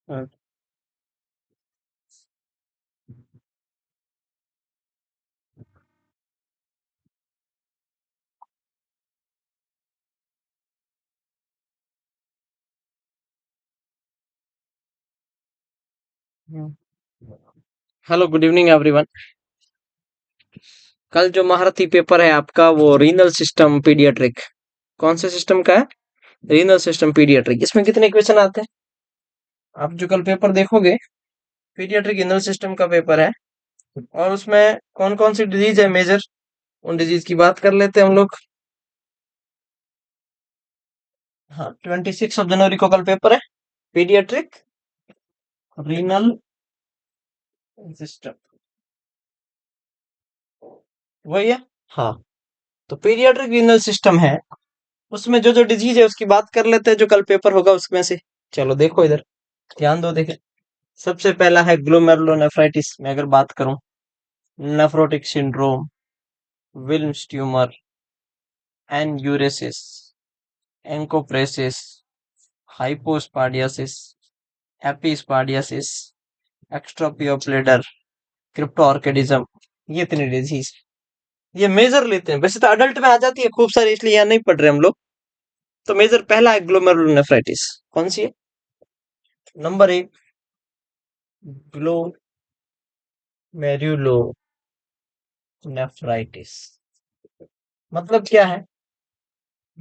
हाँ, hmm. Hello, good evening everyone. कल जो महारथी पेपर है आपका, वो रीनल सिस्टम पीडियाट्रिक, कौन से सिस्टम का है? Renal system paediatric. इसमें कितने क्वेश्चन आते हैं? आप जो कल पेपर देखोगे, पीडियाट्रिक रीनल सिस्टम का पेपर है। और उसमें कौन कौन सी डिजीज है मेजर, उन डिजीज की बात कर लेते हैं हम लोग। हाँ, 26 जनवरी को कल पेपर है, पीडियाट्रिक रीनल सिस्टम, वही है। हाँ, तो पीडियाट्रिक रीनल सिस्टम है, उसमें जो जो डिजीज है उसकी बात कर लेते हैं जो कल पेपर होगा उसमें से। चलो देखो इधर, ध्यान दो, देखे। सबसे पहला है ग्लोमेरुलोनेफ्राइटिस में अगर बात करूं, nephrotic syndrome, Wilms tumour, enuresis, encopresis, hypospadiasis, epispadiasis, exstrophy of bladder, cryptorchidism. ये इतनी डिजीज, ये मेजर लेते हैं। वैसे तो अडल्ट में आ जाती है खूब सारी, इसलिए यहाँ नहीं पढ़ रहे हम लोग। तो मेजर पहला है ग्लोमेरुलोनेफ्राइटिस। कौन सी है? Number 1, glomerulonephritis. मतलब क्या है?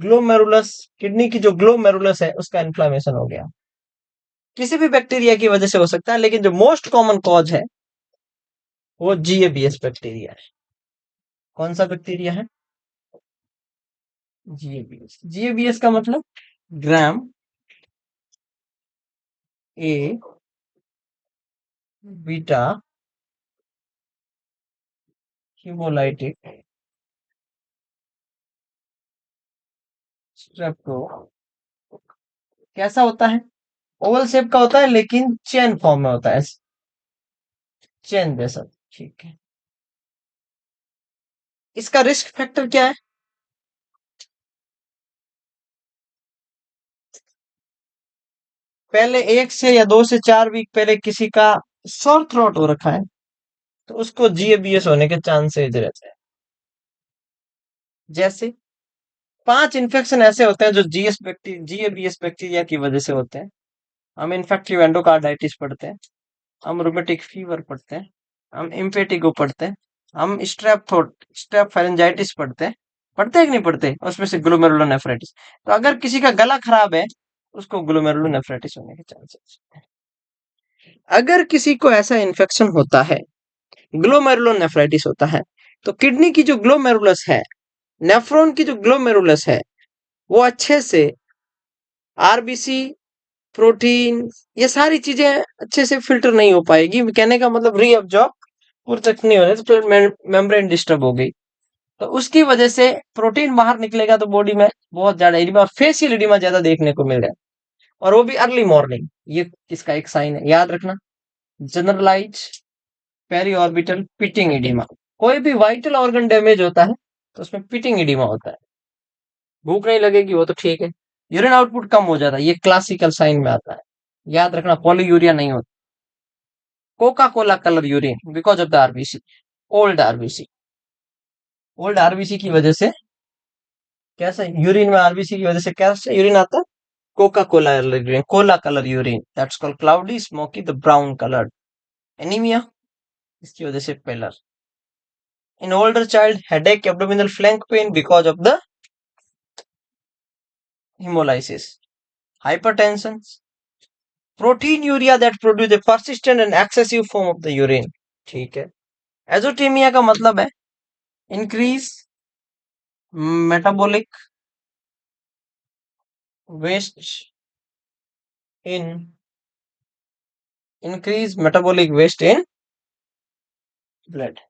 ग्लोमेरुलस, किडनी की जो ग्लोमेरुलस है उसका इन्फ्लामेशन हो गया। किसी भी बैक्टीरिया की वजह से हो सकता है, लेकिन जो मोस्ट कॉमन कॉज है वो जीएबीएस बैक्टीरिया है। कौन सा बैक्टीरिया है? जीएबीएस। जीएबीएस का मतलब ग्राम ए बीटा हीमोलाइटिक स्ट्रेप्टो। कैसा होता है? ओवल शेप का होता है, लेकिन चेन फॉर्म में होता है, चेन जैसा। ठीक है। इसका रिस्क फैक्टर क्या है? पहले 1 से या 2 से 4 वीक पहले किसी का सोर थ्रोट हो रखा है, तो उसको जीएबीएस होने के चांसेस रहते हैं। जैसे 5 इन्फेक्शन ऐसे होते हैं जो जीएबीएस बैक्टीरिया की वजह से होते हैं। हम इन्फेक्टिव एंडोकार्डाइटिस पढ़ते हैं, हम रूमेटिक फीवर पढ़ते हैं, हम इम्पेटिगो पढ़ते हैं, हम स्ट्रेप फेरेंजाइटिस पढ़ते हैं कि नहीं पढ़ते? उसमें से ग्लोमेरुलोनेफ्राइटिस। तो अगर किसी का गला खराब है, उसको ग्लोमेरुलोनेफ्राइटिस होने के चांसेस। अगर किसी को ऐसा इन्फेक्शन होता है, ग्लोमेरुलोनेफ्राइटिस होता है, तो किडनी की जो ग्लोमेरुलस है, नेफ्रॉन की जो ग्लोमेरुलस है, वो अच्छे से आरबीसी, प्रोटीन, ये सारी चीजें अच्छे से फिल्टर नहीं हो पाएगी। कहने का मतलब रीअब्जॉर्ब पूरे तक नहीं हो रहे, तो फिर मेम्ब्रेन डिस्टर्ब हो गई। तो उसकी वजह से प्रोटीन बाहर निकलेगा, तो बॉडी में बहुत ज्यादा एडिमा, फेशियल एडिमा ज्यादा देखने को मिल रहा है, और वो भी अर्ली मॉर्निंग। ये इसका एक साइन है, याद रखना। Generalise periorbital pitting oedema. कोई भी वाइटल ऑर्गन डैमेज होता है तो उसमें पिटिंग एडिमा होता है। भूख नहीं लगेगी वो तो ठीक है, यूरिन आउटपुट कम हो जाता है, ये क्लासिकल साइन में आता है। याद रखना, पॉलीयूरिया नहीं होता। Coca Cola colour urine because of the RBC, old RBC. Old RBC की वजह से कैसा यूरिन में, आरबीसी की वजह से कैसा यूरिन आता है? Coca Cola urine, cola colour urine, that's called cloudy smoky the brown coloured. Anaemia, इसकी वजह से pallor. In older child, headache, abdominal flank pain because of the hemolysis, hypertension, proteinuria that produce a persistent and excessive form of the urine। ठीक है। एजोटेमिया का मतलब है increase metabolic waste in, increase metabolic waste in blood.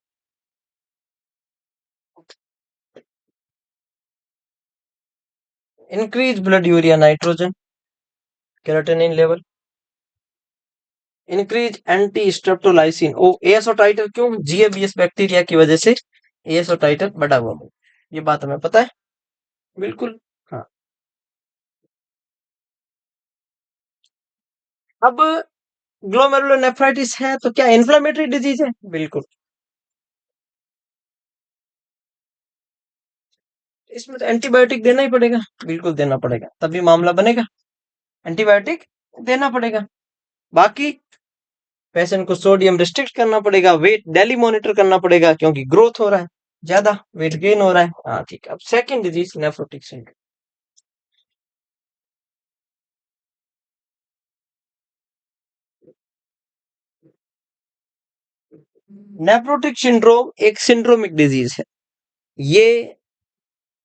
Increase blood urea nitrogen, creatinine level. Increase anti streptolysin, O ASO titre क्यों? GABS bacteria की वजह से ASO टाइटर बढ़ा हुआ है। ये बात हमें पता है, बिल्कुल। हाँ, अब ग्लोमेरुलोनेफ्राइटिस है तो क्या इन्फ्लेमेटरी डिजीज है? बिल्कुल। इसमें तो एंटीबायोटिक देना ही पड़ेगा, बिल्कुल देना पड़ेगा, तभी मामला बनेगा। एंटीबायोटिक देना पड़ेगा। बाकी पेशेंट को सोडियम रिस्ट्रिक्ट करना पड़ेगा, वेट डेली मॉनिटर करना पड़ेगा क्योंकि ग्रोथ हो रहा है, ज्यादा वेट गेन हो रहा है। हाँ ठीक है। अब second disease nephrotic syndrome. Nephrotic syndrome एक सिंड्रोमिक डिजीज है। ये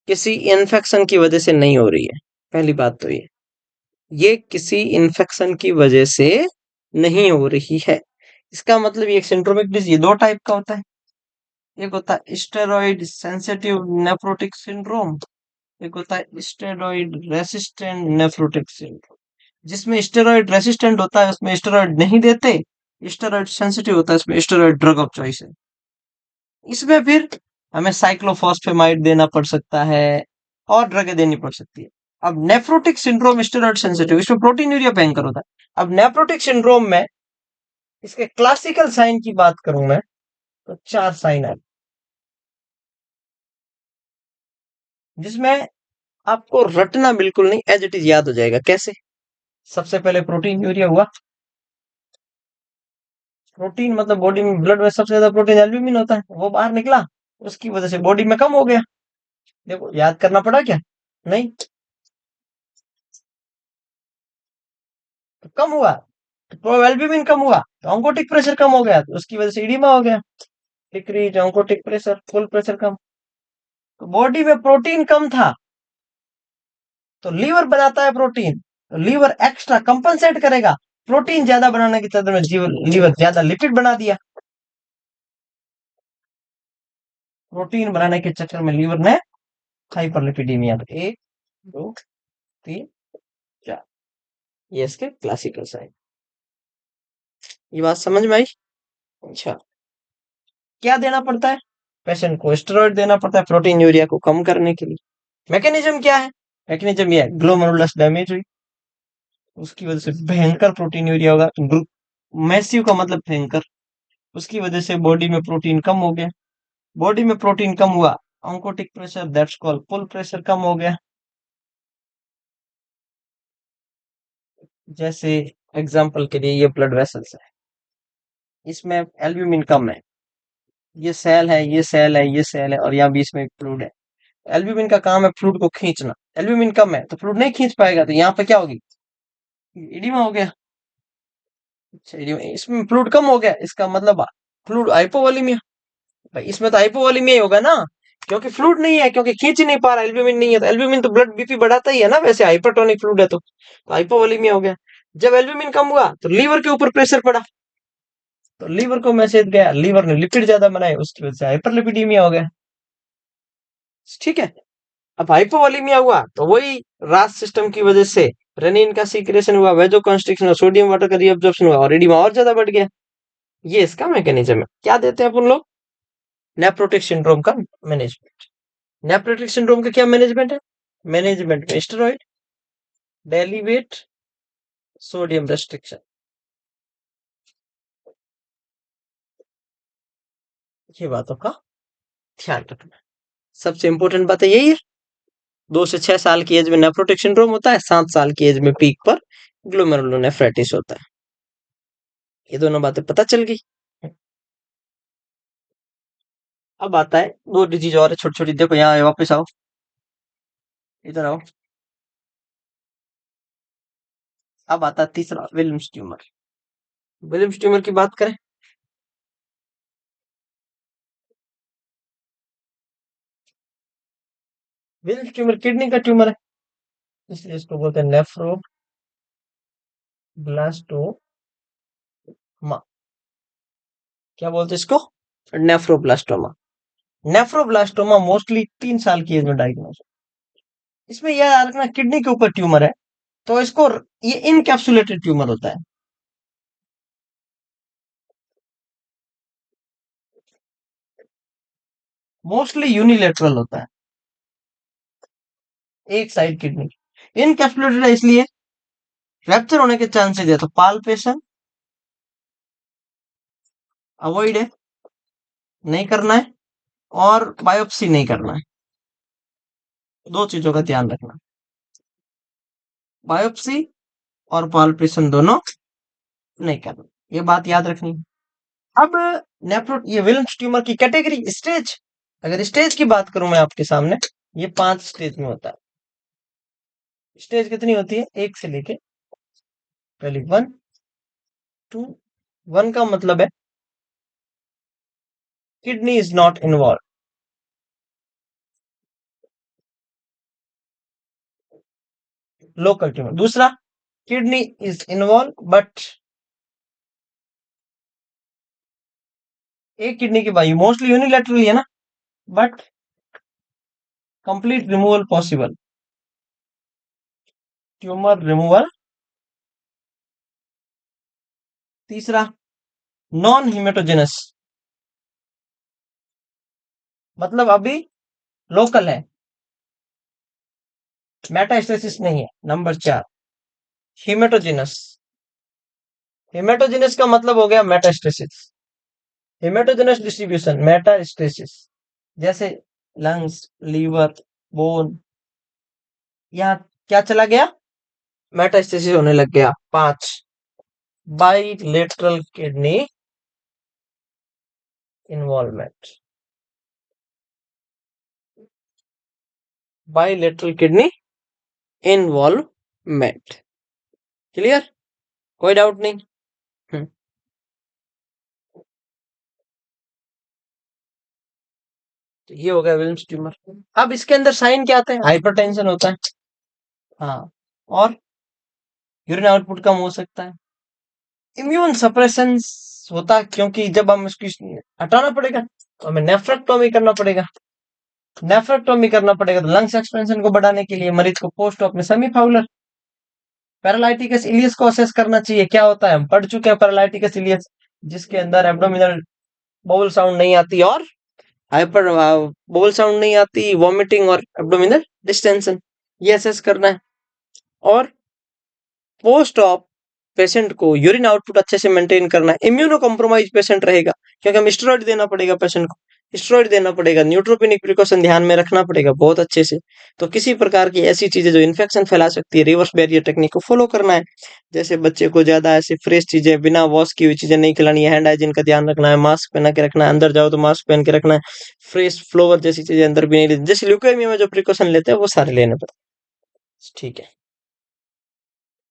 किसी इन्फेक्शन की वजह से नहीं हो रही है, पहली बात तो ये किसी इन्फेक्शन की वजह से नहीं हो रही है। इसका मतलब ये एक सिंड्रोमिक डिजीज दो टाइप का होता है। एक होता है स्टेरॉइड सेंसिटिव नेफ्रोटिक सिंड्रोम, एक होता है स्टेरॉइड रेसिस्टेंट नेफ्रोटिक सिंड्रोम। जिसमें स्टेरॉइड रेसिस्टेंट होता है उसमें स्टेरॉइड नहीं देते, स्टेरॉइड सेंसिटिव होता है उसमें स्टेरॉइड ड्रग ऑफ चॉइस है। इसमें फिर हमें साइक्लोफॉस्फेमाइड देना पड़ सकता है और ड्रगें देनी पड़ सकती है। अब नेफ्रोटिक सिंड्रोम स्टेरॉइड सेंसिटिव, इसमें प्रोटीनूरिया भयंकर होता है। अब नेफ्रोटिक सिंड्रोम में इसके क्लासिकल साइन की बात करूं मैं तो चार साइन है, जिसमें आपको रटना बिल्कुल नहीं, एज इट इज याद हो जाएगा। कैसे? सबसे पहले प्रोटीन यूरिया हुआ। प्रोटीन मतलब बॉडी में, ब्लड में सबसे ज्यादा प्रोटीन एल्ब्यूमिन होता है, वो बाहर निकला, उसकी वजह से बॉडी में कम हो गया। देखो याद करना पड़ा क्या? नहीं। तो कम हुआ तो एल्ब्यूमिन कम हुआ तो ऑन्कोटिक प्रेशर कम हो गया, तो उसकी वजह से इडिमा हो गया। Decrease oncotic pressure, full pressure कम। तो बॉडी में प्रोटीन कम था तो लीवर बनाता है प्रोटीन, तो लीवर एक्स्ट्रा कंपनसेट करेगा। प्रोटीन ज्यादा बनाने के चक्कर में लीवर ज्यादा लिपिड बना दिया। प्रोटीन बनाने के चक्कर में लीवर ने हाइपरलिपिडीमिया। तो एक, दो, तीन, चार, ये इसके क्लासिकल साइन। ये बात समझ में आई? अच्छा, क्या देना पड़ता है? पेशेंट को स्टेरॉइड देना पड़ता है प्रोटीन यूरिया को कम करने के लिए। मैकेनिज्म क्या है? मैकेनिज्म ये है, ग्लोमेरुलस डैमेज हुई, उसकी वजह से भयंकर प्रोटीन यूरिया होगा। मैसिव का मतलब भयंकर। उसकी वजह से बॉडी में प्रोटीन कम हो गया। बॉडी में प्रोटीन कम हुआ, oncotic pressure that's called pull pressure कम हो गया। जैसे एग्जांपल के लिए ये ब्लड वेसल्स है, इसमें एल्ब्यूमिन कम है, ये सेल है, ये सेल है, ये सेल है, और यहाँ बीच में फ्लूइड है। एल्ब्यूमिन का काम है फ्लूइड को खींचना, एल्ब्यूमिन कम है तो फ्लूइड नहीं खींच पाएगा, तो यहाँ पे क्या होगी? इडिमा हो गया। अच्छा, इसमें फ्लूइड कम हो गया, इसका मतलब फ्लूइड हाइपोवोलेमिया। भाई इसमें तो हाइपोवोलेमिया ही होगा ना, क्योंकि फ्लूइड नहीं है, क्योंकि खींच ही नहीं पा रहा, एल्ब्यूमिन नहीं है। तो एल्ब्यूमिन तो ब्लड बीपी बढ़ाता ही है ना, वैसे हाइपरटोनिक फ्लूइड है तो हाइपोवोलेमिया हो गया। जब एल्ब्यूमिन कम हुआ तो लीवर के ऊपर प्रेशर पड़ा, तो लीवर को मैसेज गया, लीवर ने लिपिड ज्यादा बनाए, उसकी वजह से हाइपरलिपिडीमिया हो गया। ठीक है। अब हाइपोवोलेमिया हुआ तो वही रास सिस्टम की वजह से रेनिन का सीक्रेशन हुआ, वेजो कंस्ट्रिक्शन हुआ, सोडियम वाटर का रीअब्जॉर्प्शन हुआ और एडिमा और ज्यादा बढ़ गया। ये इसका मैकेनिज्म है। क्या देते हैं अपन लोग? नेफ्रोटिक सिंड्रोम का मैनेजमेंट। नेफ्रोटिक सिंड्रोम का क्या मैनेजमेंट है? मैनेजमेंट में steroid, daily wait, sodium restriction, ये बातों का ध्यान रखना। सबसे इंपॉर्टेंट बात है यही है। 2 से 6 साल की एज में नेफ्रोटिक सिंड्रोम होता है, 7 साल की एज में पीक पर ग्लोमेरुलोनेफ्राइटिस होता है। ये दोनों बातें पता चल गई। अब आता है दो डिजीज और है छोटी छोटी, देखो यहाँ वापस आओ, इधर आओ। अब आता है तीसरा, विलियम्स ट्यूमर। विलियम्स ट्यूमर की बात करें, विलियम्स ट्यूमर किडनी का ट्यूमर है, इसलिए इसको बोलते हैं नेफ्रोब्लास्टोमा। क्या बोलते हैं इसको? नेफ्रोब्लास्टोमा। नेफ्रोब्लास्टोमा मोस्टली 3 साल की एज में डायग्नोस। इसमें यह याद रखना किडनी के ऊपर ट्यूमर है, तो इसको ये इनकैप्सुलेटेड ट्यूमर होता है। मोस्टली यूनिलेटरल होता है, एक साइड किडनी। इनकैप्सुलेटेड है इसलिए फ्रैक्चर होने के चांसेस है, तो पाल्पेशन अवॉइड है, नहीं करना है, और बायोप्सी नहीं करना है। दो चीजों का ध्यान रखना, बायोप्सी और पाल्पेशन दोनों नहीं करना, ये बात याद रखनी है। अब ये विल्म्स ट्यूमर की कैटेगरी स्टेज, अगर स्टेज की बात करूं मैं आपके सामने, ये 5 स्टेज में होता है। स्टेज कितनी होती है? 1 से लेके पहले 1 2। 1 का मतलब है kidney is not involve, local tumour. दूसरा, किडनी इज इन्वॉल्व बट एक किडनी की बाई मोस्टली यूनिलैटरली है ना, but complete removal possible, tumour removal. तीसरा, नॉन हिमेटोजेनस, मतलब अभी लोकल है, मेटास्टेसिस नहीं है। नंबर 4, हिमेटोजेनस। हिमेटोजेनस का मतलब हो गया मेटास्टेसिस, हेमेटोजेनस डिस्ट्रीब्यूशन, मेटास्टेसिस, जैसे लंग्स, लीवर, बोन, यहाँ क्या चला गया? मेटास्टेसिस होने लग गया। 5, bilateral kidney involvement, bilateral kidney involvement. Clear? कोई डाउट नहीं? हम्म, तो ये हो गया विल्म्स ट्यूमर। अब इसके अंदर साइन क्या आते हैं? हाइपरटेंशन होता है, हाँ, और यूरिन आउटपुट कम हो सकता है, इम्यून सप्रेशन होता है, क्योंकि जब हम इसकी हटाना पड़ेगा तो हमें नेफ्रेक्टोमी करना पड़ेगा। नेफ्रेक्टोमी करना पड़ेगा तो लंग्स एक्सपेंशन को बढ़ाने के लिए मरीज को पोस्ट ऑप में सेमी फाउलर पैरालाइटिकस इलियस को असेस करना चाहिए। क्या होता है? हम पढ़ चुके हैं पैरालाइटिकस इलियस, जिसके अंदर एब्डोमिनल बोल साउंड नहीं आती और हाइपर बोल साउंड नहीं आती, वॉमिटिंग और एब्डोमिनल डिस्टेंशन, ये असेस करना है। और पोस्ट ऑप पेशेंट को यूरिन आउटपुट अच्छे से मेंटेन करना है। इम्यूनो कॉम्प्रोमाइज पेशेंट रहेगा क्योंकि हम स्टेरॉइड देना पड़ेगा पेशेंट को, स्टेरॉइड देना पड़ेगा, न्यूट्रोपेनिक प्रिकॉशन ध्यान में रखना पड़ेगा बहुत अच्छे से। तो किसी प्रकार की ऐसी चीजें जो इन्फेक्शन फैला सकती है, रिवर्स बैरियर टेक्निक को फॉलो करना है। जैसे बच्चे को ज्यादा ऐसे फ्रेश चीजें, बिना वॉश की हुई चीजें नहीं खिलानी है, हैंड हाइजीन का ध्यान रखना है, मास्क पहना के रखना है, अंदर जाओ तो मास्क पहन के रखना है, फ्रेश फ्लोवर जैसी चीजें अंदर भी नहीं लेनी, जैसे ल्यूकेमिया में जो प्रिकॉशन लेते हैं वो सारे लेने पड़ते हैं। ठीक है।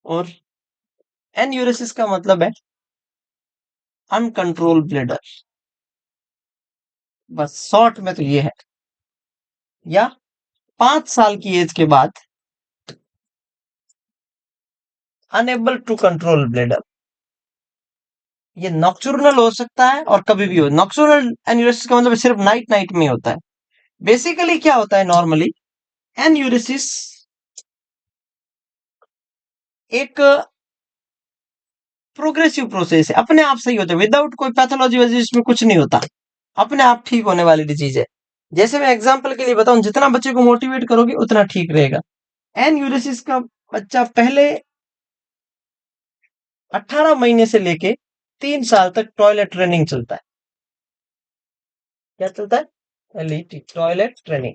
और एन्यूरेसिस का मतलब है अनकंट्रोल ब्लडर, बस शॉर्ट में तो ये है। या 5 साल की एज के बाद अनेबल टू कंट्रोल ब्लडर, ये नॉक्चुरनल हो सकता है और कभी भी हो। नॉक्चुरनल एन्यूरेसिस का मतलब सिर्फ नाइट नाइट में होता है। बेसिकली क्या होता है? नॉर्मली एन्यूरेसिस एक प्रोग्रेसिव प्रोसेस है, अपने आप सही होता है, विदाउट कोई पैथोलॉजी वजह इसमें कुछ नहीं होता, अपने आप ठीक होने वाली डिजीज है। जैसे मैं एग्जांपल के लिए बताऊं, जितना बच्चे को मोटिवेट करोगे उतना ठीक रहेगा। एन्यूरेसिस का बच्चा पहले 18 महीने से लेके 3 साल तक टॉयलेट ट्रेनिंग चलता है। क्या चलता है? LET, toilet training.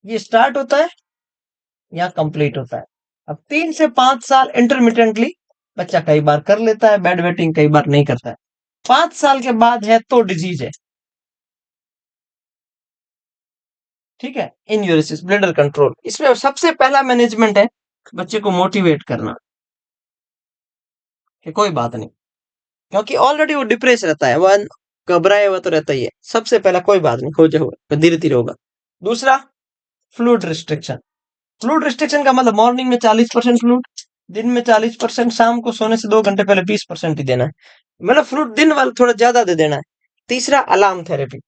ये स्टार्ट होता है या कंप्लीट होता है। अब 3 से 5 साल इंटरमिटेंटली बच्चा कई बार कर लेता है बेड वेटिंग, कई बार नहीं करता है। 5 साल के बाद है तो डिजीज है। ठीक है। इन्यूरेसिस ब्लडर कंट्रोल, इसमें सबसे पहला मैनेजमेंट है बच्चे को मोटिवेट करना कि कोई बात नहीं, क्योंकि ऑलरेडी वो डिप्रेस रहता है, वो घबराया हुआ तो रहता ही है। सबसे पहला कोई बात नहीं, हो जाएगा, धीरे धीरे होगा। दूसरा, फ्लूइड रिस्ट्रिक्शन। फ्लूइड रिस्ट्रिक्शन का मतलब मॉर्निंग में 40% फ्लूइड, दिन में 40%, शाम को सोने से 2 घंटे पहले 20% ही देना है, मतलब फ्लूइड दिन वाला थोड़ा ज्यादा दे देना है। तीसरा, अलार्म थेरेपी,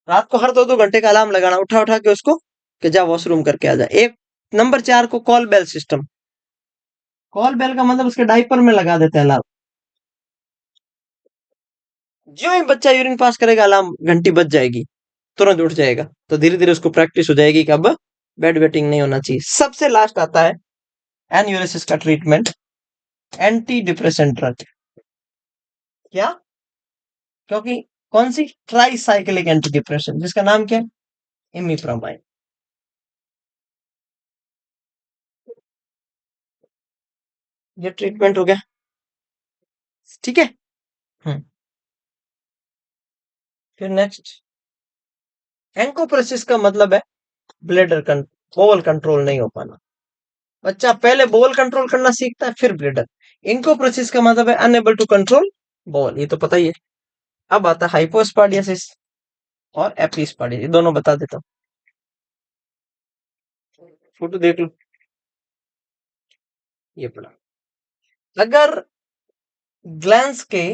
रात को हर 2-2 घंटे का अलार्म लगाना, उठा उठा के उसको कि जा वॉशरूम करके आ जाए। एक नंबर 4 को call bell system. Call bell का मतलब उसके डायपर में लगा देते हैं अलार्म, जो ही बच्चा यूरिन पास करेगा अलार्म घंटी बज जाएगी, तुरंत उठ जाएगा। तो धीरे धीरे उसको प्रैक्टिस हो जाएगी कि अब बेड वेटिंग नहीं होना चाहिए। सबसे लास्ट आता है एन्यूरिसिस का ट्रीटमेंट एंटी डिप्रेसेंट ड्रग। क्या? क्योंकि कौन सी? ट्राइसाइक्लिक एंटी डिप्रेशन, जिसका नाम क्या है? इमिप्रोमाइन। ये ट्रीटमेंट हो गया। ठीक है। हम्म। फिर नेक्स्ट, एंकोप्रेसिस का मतलब है ब्लेडर बोल कंट्रोल नहीं हो पाना। बच्चा पहले बोल कंट्रोल करना सीखता है, फिर ब्लेडर। इंकोप्रेसिस का मतलब है अनएबल टू कंट्रोल बोल, ये तो पता ही है। अब आता है हाइपोस्पाडियासिस और एपिस्पाडियासिस, दोनों बता देता हूँ। फोटो देख लो, ये पड़ा। अगर ग्लैंस के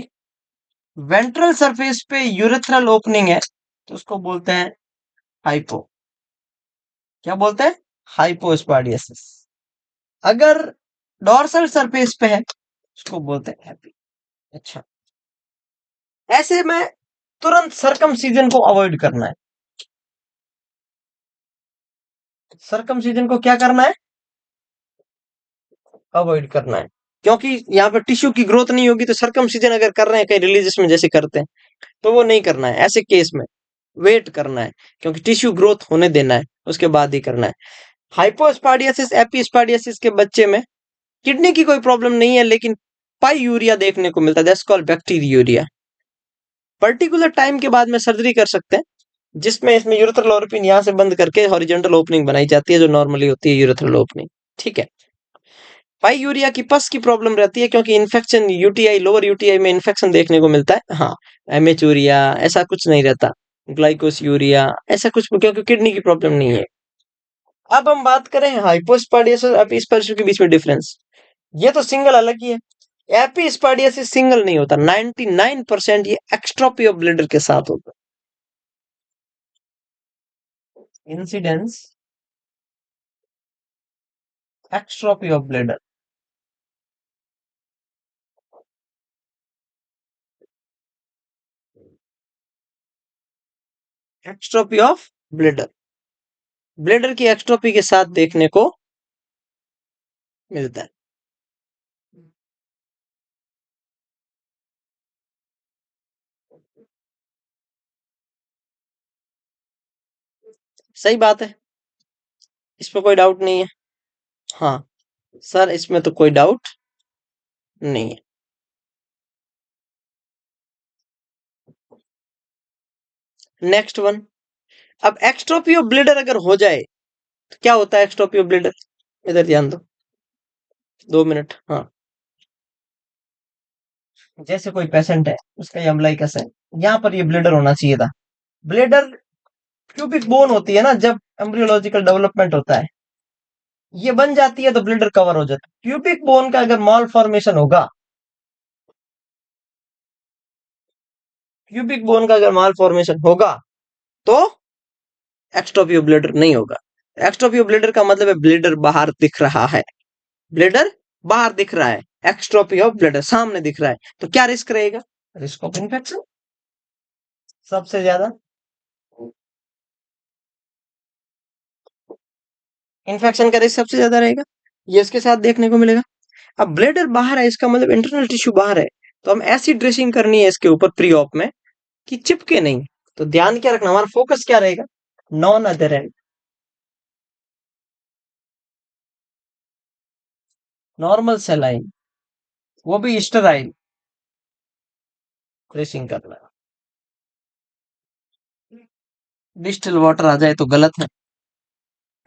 वेंट्रल सरफेस पे यूरेथ्रल ओपनिंग है तो उसको बोलते हैं हाइपो, क्या बोलते हैं? हाइपोस्पाडियासिस। अगर डॉर्सल सरफेस पे है उसको बोलते हैं एपी। अच्छा, ऐसे में तुरंत सरकमसीजन को अवॉइड करना है। सरकमसीजन को क्या करना है? अवॉइड करना है, क्योंकि यहाँ पे टिश्यू की ग्रोथ नहीं होगी। तो सरकमसीजन अगर कर रहे हैं कई रिलीजियस में जैसे करते हैं, तो वो नहीं करना है ऐसे केस में। वेट करना है, क्योंकि टिश्यू ग्रोथ होने देना है, उसके बाद ही करना है। हाइपोस्पाडियासिस एपिस्पाडियासिस के बच्चे में किडनी की कोई प्रॉब्लम नहीं है, लेकिन पाईयूरिया देखने को मिलता है, that's called bacteriuria. Particular time के बाद में सर्जरी कर सकते हैं, जिसमें इसमें यूरेथ्रल ओपनिंग यहाँ से बंद करके हॉरिजॉन्टल ओपनिंग बनाई जाती है, जो नॉर्मली होती है यूरेथ्रल ओपनिंग। ठीक है। पाईयूरिया की पस की प्रॉब्लम रहती है, क्योंकि इन्फेक्शन यूटीआई, लोअर यूटीआई में इन्फेक्शन देखने को मिलता है। हाँ, एमेचूरिया ऐसा कुछ नहीं रहता, ग्लाइकोस्यूरिया ऐसा कुछ, क्योंकि किडनी की प्रॉब्लम नहीं है। अब हम बात करें हाइपोस्पाडियसिस और एपिस्पाडियसिस के बीच में डिफरेंस, ये तो सिंगल अलग ही है। एपिस्पाडियसिस सिंगल नहीं होता, 99% ये एक्स्ट्रोपी ऑफ ब्लेडर के साथ होता है। Incidence exstrophy of bladder, exstrophy of bladder, bladder की एक्स्ट्रोपी के साथ देखने को मिलता है। सही बात है, इसमें कोई डाउट नहीं है। हाँ सर, इसमें तो कोई डाउट नहीं है। नेक्स्ट वन, अब एक्स्ट्रोपी ऑफ ब्लेडर अगर हो जाए तो क्या होता है? एक्स्ट्रोपी ऑफ ब्लेडर, इधर ध्यान दो, 2 मिनट। हाँ, जैसे कोई पेशेंट है, उसका ये अम्बलाइकस है, यहाँ पर ये ब्लेडर होना चाहिए था। ब्लेडर क्यूबिक बोन होती है ना, जब एम्ब्रियोलॉजिकल डेवलपमेंट होता है, ये बन जाती है तो ब्लेडर कवर हो जाता है। क्यूबिक बोन का अगर मॉल फॉर्मेशन होगा, क्यूबिक बोन का अगर मॉल फॉर्मेशन होगा, तो एक्स्ट्रोपी ऑफ ब्लेडर नहीं होगा। एक्स्ट्रोपी ऑफ ब्लेडर का मतलब है ब्लेडर बाहर दिख रहा है, ब्लेडर बाहर दिख रहा है, एक्स्ट्रोपी ऑफ ब्लेडर सामने दिख रहा है, तो क्या रिस्क रहेगा? रिस्क ऑफ इन्फेक्शन सबसे ज्यादा, इन्फेक्शन का रिस्क सबसे ज्यादा रहेगा, ये इसके साथ देखने को मिलेगा। अब ब्लेडर बाहर है, इसका मतलब इंटरनल टिश्यू बाहर है, तो हम ऐसी ड्रेसिंग करनी है इसके ऊपर प्री ऑप में कि चिपके नहीं। तो ध्यान क्या रखना, हमारा फोकस क्या रहेगा? नॉन अधेरेंट, नॉर्मल सेलाइन, वो भी स्टेराइल ड्रेसिंग करना है। डिस्टिल वाटर आ जाए तो गलत है,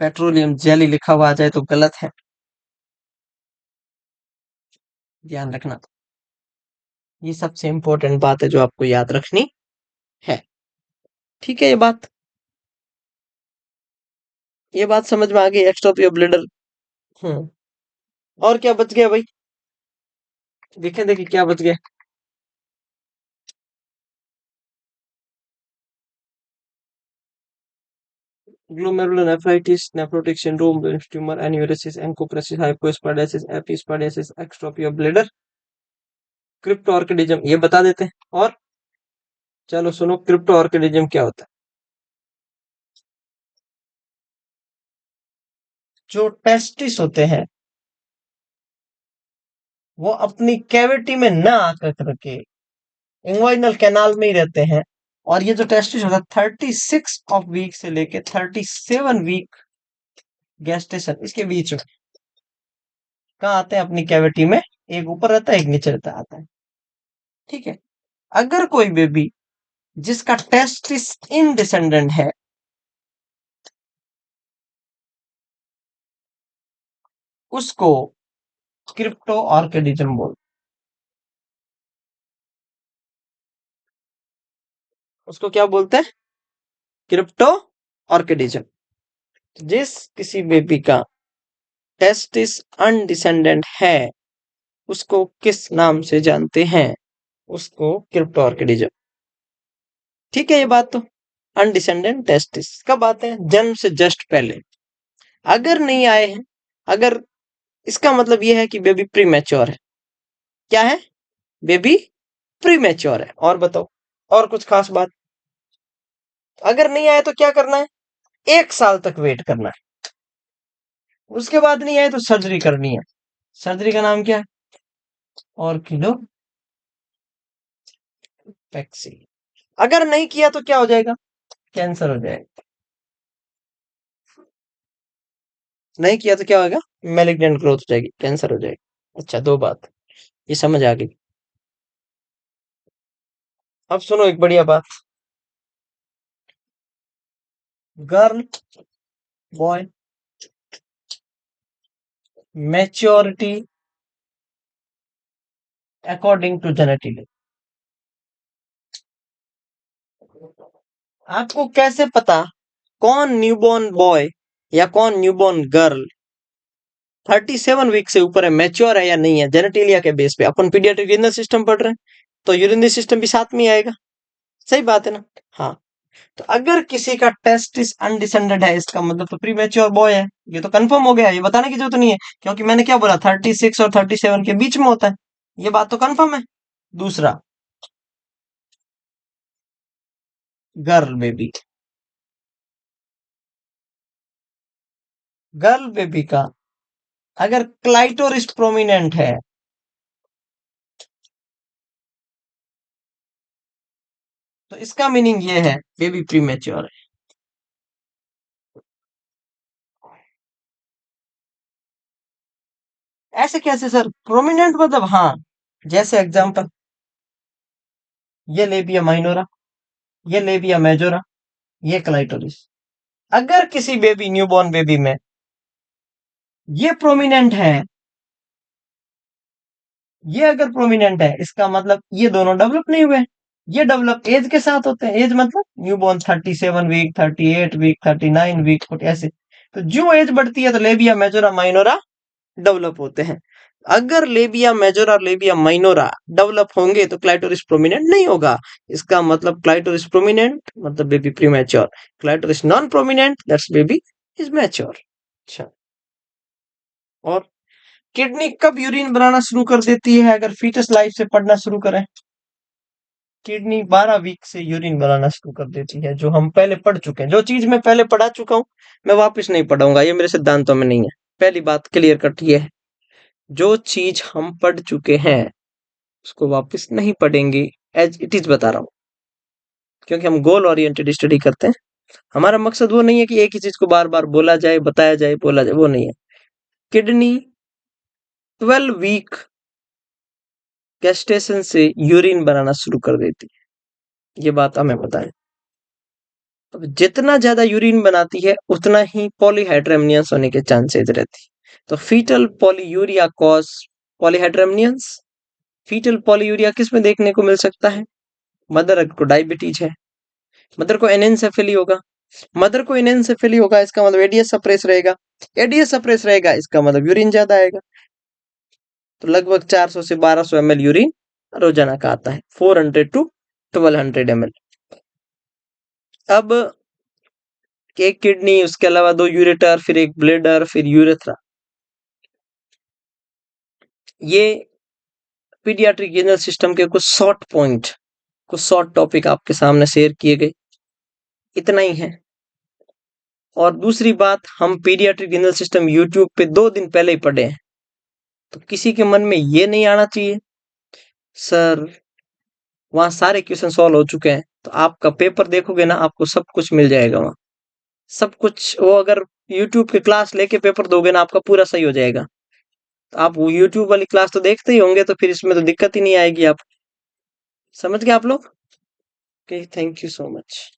पेट्रोलियम जेली लिखा हुआ आ जाए तो गलत है, ध्यान रखना। ये सबसे इंपॉर्टेंट बात है जो आपको याद रखनी है। ठीक है, ये बात समझ में आ गई, एक्स्ट्रोपी ऑफ ब्लेडर। हम्म। और क्या बच गया भाई? देखे देखे क्या बच गया। Glomerulonephritis, nephrotic syndrome, brain tumour, enuresis, encopresis, hypospadiasis, epispadiasis, exstrophy of bladder, cryptorchidism, ये बता देते हैं। और चलो सुनो, क्रिप्टो ऑर्किडिज्म क्या होता है? जो टेस्टिस होते हैं, वो अपनी कैविटी में न आकर करके इंग्वाइनल कैनाल में ही रहते हैं। और ये जो टेस्टिस होता है 36 वीक से लेके 37 वीक गेस्टेशन इसके बीच में कहाँ आते हैं, अपनी कैविटी में। एक ऊपर रहता है, एक नीचे रहता आता है। ठीक है। अगर कोई बेबी जिसका टेस्टिस इनडिसेंडेंट है, उसको क्रिप्टो ऑर्किडिज्म बोल, उसको क्या बोलते हैं, क्रिप्टो ऑर्किडिज्म। जिस किसी बेबी का टेस्टिस अनडिसेंडेंट है, उसको किस नाम से जानते हैं, उसको क्रिप्टो ऑर्किडिज्म। ठीक है, ये बात तो अनडिसेंडेंट टेस्टिस कब आते हैं, जन्म से जस्ट पहले। अगर नहीं आए हैं, अगर इसका मतलब यह है कि बेबी प्रीमेच्योर है। क्या है, बेबी प्रीमेच्योर है। और बताओ, और कुछ खास बात। अगर नहीं आए तो क्या करना है, 1 साल तक वेट करना है। उसके बाद नहीं आए तो सर्जरी करनी है। सर्जरी का नाम क्या है, ऑर्किडोप्लेक्सी। अगर नहीं किया तो क्या हो जाएगा, कैंसर हो जाएगा। नहीं किया तो क्या होगा, मैलिग्नेंट ग्रोथ हो जाएगी, कैंसर हो जाएगी। अच्छा, दो बात ये समझ आ गई। अब सुनो एक बढ़िया बात। Girl boy maturity according to genetic. आपको कैसे पता कौन न्यूबॉर्न बॉय या कौन न्यूबॉर्न गर्ल 37 वीक से ऊपर है, मैच्योर है या नहीं है, जेनेटिलिया के बेस पे। अपन पीडियाट्रिक रीनल सिस्टम पढ़ रहे हैं, तो यूरिनरी सिस्टम भी साथ में ही आएगा। सही बात है ना। हाँ, तो अगर किसी का टेस्टिस अनडिसेंडेड है, इसका मतलब तो प्रीमेच्योर बॉय है। ये तो कंफर्म हो गया, ये बताने की जरूरत नहीं है, क्योंकि मैंने क्या बोला, 36 और 37 के बीच में होता है। ये बात तो कंफर्म है। दूसरा, गर्ल बेबी, गर्ल बेबी का अगर क्लाइटोरिस प्रोमिनेंट है, तो इसका मीनिंग ये है बेबी प्रीमेच्योर है। ऐसे कैसे सर, प्रोमिनेंट मतलब, हाँ, जैसे एग्जांपल, ये लेबिया माइनोरा, ये लेबिया मेजोरा, ये क्लाइटोरिस। अगर किसी बेबी, न्यूबॉर्न बेबी में ये प्रोमिनेंट है, ये अगर प्रोमिनेंट है, इसका मतलब ये दोनों डेवलप नहीं हुए। ये डेवलप एज के साथ होते हैं। एज मतलब न्यूबॉर्न 37 वीक, 38 वीक, 39 वीक, कुछ ऐसे। तो जो एज बढ़ती है तो लेबिया मेजोरा माइनोरा डेवलप होते हैं। अगर लेबिया मेजोरा और लेबिया माइनोरा डेवलप होंगे तो क्लाइटोरिस प्रोमिनेंट नहीं होगा। इसका मतलब क्लाइटोरिस प्रोमिनेंट मतलब baby premature, clitoris non prominent that's baby is mature. अच्छा, और किडनी कब यूरिन बनाना शुरू कर देती है, अगर फीटस लाइफ से पढ़ना शुरू करें। किडनी 12 वीक से यूरिन बनाना शुरू कर देती है, जो हम पहले पढ़ चुके हैं। जो चीज मैं पहले पढ़ा चुका हूं, मैं वापस नहीं पढ़ाऊंगा, ये मेरे सिद्धांतों में नहीं है। पहली बात क्लियर कट ये है, जो चीज हम पढ़ चुके हैं उसको वापस नहीं पढ़ेंगे, एज इट इज बता रहा हूँ। क्योंकि हम गोल ओरिएंटेड स्टडी करते हैं। हमारा मकसद वो नहीं है कि एक ही चीज को बार बार बोला जाए, बताया जाए, बोला जाए, वो नहीं है। किडनी 12 वीक गेस्टेशन से यूरिन बनाना शुरू कर देती है, ये बात हमें पता है। अब जितना ज्यादा यूरिन बनाती है, उतना ही पॉलीहाइड्रेमनियंस होने के चांसेस रहती है। तो fetal polyuria cause polyhydramnios. Fetal polyuria किस में देखने को मिल सकता है, मदर को डायबिटीज है, मदर को एनेंसेफेली होगा। मदर को एनेंसेफेली होगा, इसका मतलब एडीएस सप्रेस रहेगा। एडीएस सप्रेस रहेगा, इसका मतलब यूरिन ज्यादा आएगा। तो लगभग 400 से 1200 ml यूरिन रोजाना का आता है, 400 to 1200 ml। अब एक किडनी, उसके अलावा 2 यूरेटर, फिर एक ब्लेडर, फिर यूरेथ्रा। ये पीडियाट्रिक रीनल सिस्टम के कुछ शॉर्ट पॉइंट, कुछ शॉर्ट टॉपिक आपके सामने शेयर किए गए, इतना ही है। और दूसरी बात, हम पीडियाट्रिक रीनल सिस्टम यूट्यूब पे 2 दिन पहले ही पढ़े हैं। तो किसी के मन में ये नहीं आना चाहिए सर वहां सारे क्वेश्चन सॉल्व हो चुके हैं। तो आपका पेपर देखोगे ना, आपको सब कुछ मिल जाएगा वहां, सब कुछ। वो अगर यूट्यूब की क्लास लेके पेपर दोगे ना, आपका पूरा सही हो जाएगा। तो आप वो यूट्यूब वाली क्लास तो देखते ही होंगे, तो फिर इसमें तो दिक्कत ही नहीं आएगी। आप समझ गए आप लोग? Okay, thank you so much.